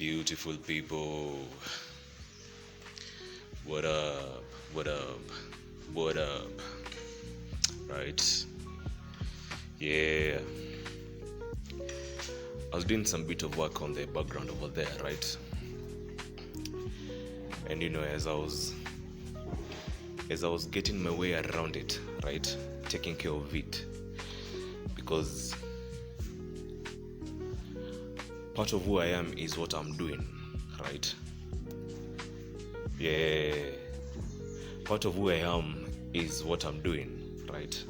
Beautiful people, what up, what up, what up, right? Yeah, I was doing some bit of work on the background over there, right? And as I was getting my way around it, right, taking care of it, because part of who I am is what I'm doing, right? Yeah, part of who I am is what I'm doing, right?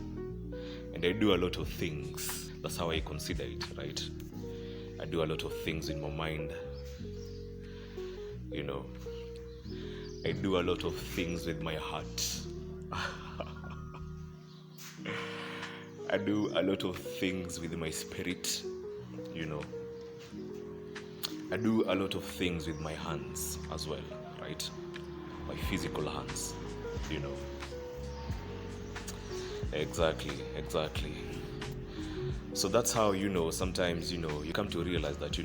And I do a lot of things. That's how I consider it, right? I do a lot of things in my mind. I do a lot of things with my heart. I do a lot of things with my spirit, I do a lot of things with my hands as well, right? My physical hands, Exactly. So that's how, sometimes, you come to realize that,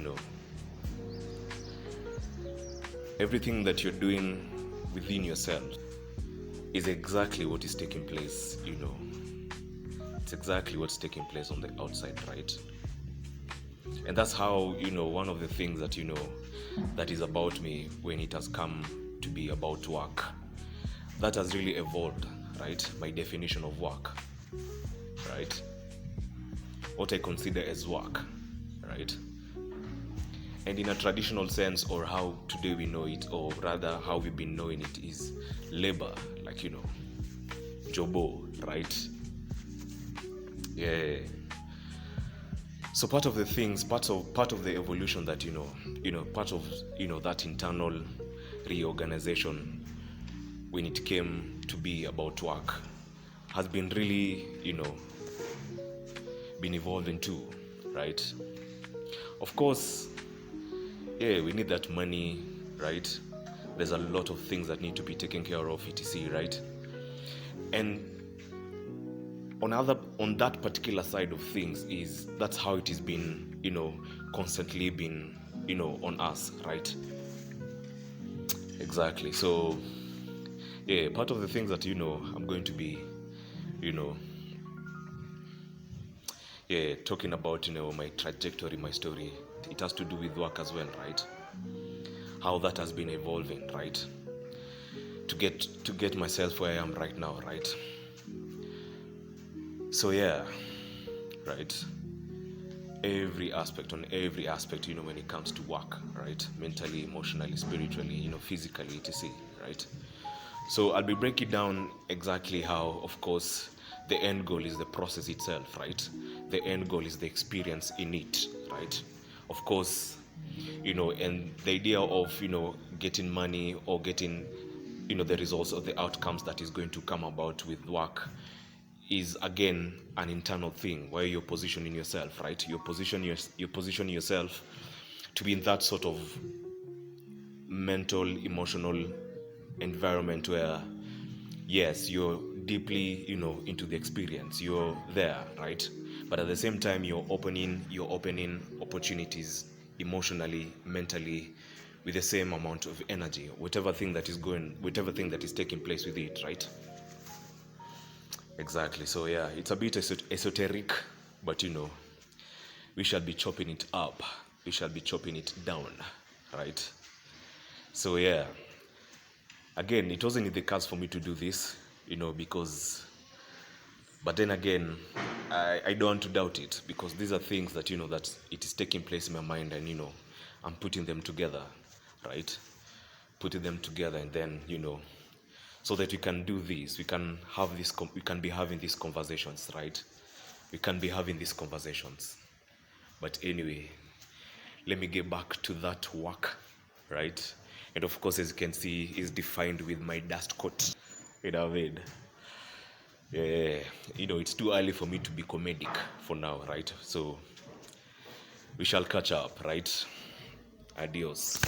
everything that you're doing within yourself is exactly what is taking place, It's exactly what's taking place on the outside, right? And that's how, one of the things that, that is about me when it has come to be about work, that has really evolved, right? My definition of work, right? What I consider as work, right? And in a traditional sense, or how today we know it, or rather how we've been knowing it, is labor, like, jobo, right? Yeah. So part of the things, part of the evolution that, part of, that internal reorganization when it came to be about work has been really, been evolving too, right? Of course, yeah, we need that money, right? There's a lot of things that need to be taken care of, etc., right? And on that particular side of things, that's how it has been, constantly been, on us, right? Exactly. So yeah, part of the things that, I'm going to be, talking about, my trajectory, my story, it has to do with work as well, right? How that has been evolving, right? To get myself where I am right now, right? So yeah, right? Every aspect, when it comes to work, right? Mentally, emotionally, spiritually, physically, etc., right? So I'll be breaking down exactly how, of course, the end goal is the process itself, right? The end goal is the experience in it, right? Of course, and the idea of, getting money or getting, the results or the outcomes that is going to come about with work is again an internal thing where you're positioning yourself, right? You're positioning yourself to be in that sort of mental, emotional environment where, yes, you're deeply, into the experience. You're there, right? But at the same time, you're opening opportunities emotionally, mentally, with the same amount of energy, whatever thing that is taking place with it, right? Exactly. So yeah, it's a bit esoteric, but we shall be chopping it up. We shall be chopping it down, right? So yeah, again, it wasn't in the cards for me to do this, but then again, I don't want to doubt it, because these are things that, that it is taking place in my mind, and, I'm putting them together, right? Putting them together, and then, so that we can do this, we can be having these conversations, right? We can be having these conversations. But anyway, let me get back to that work, right? And of course, as you can see, is defined with my dust coat. Yeah, it's too early for me to be comedic for now, right? So we shall catch up, right? Adios.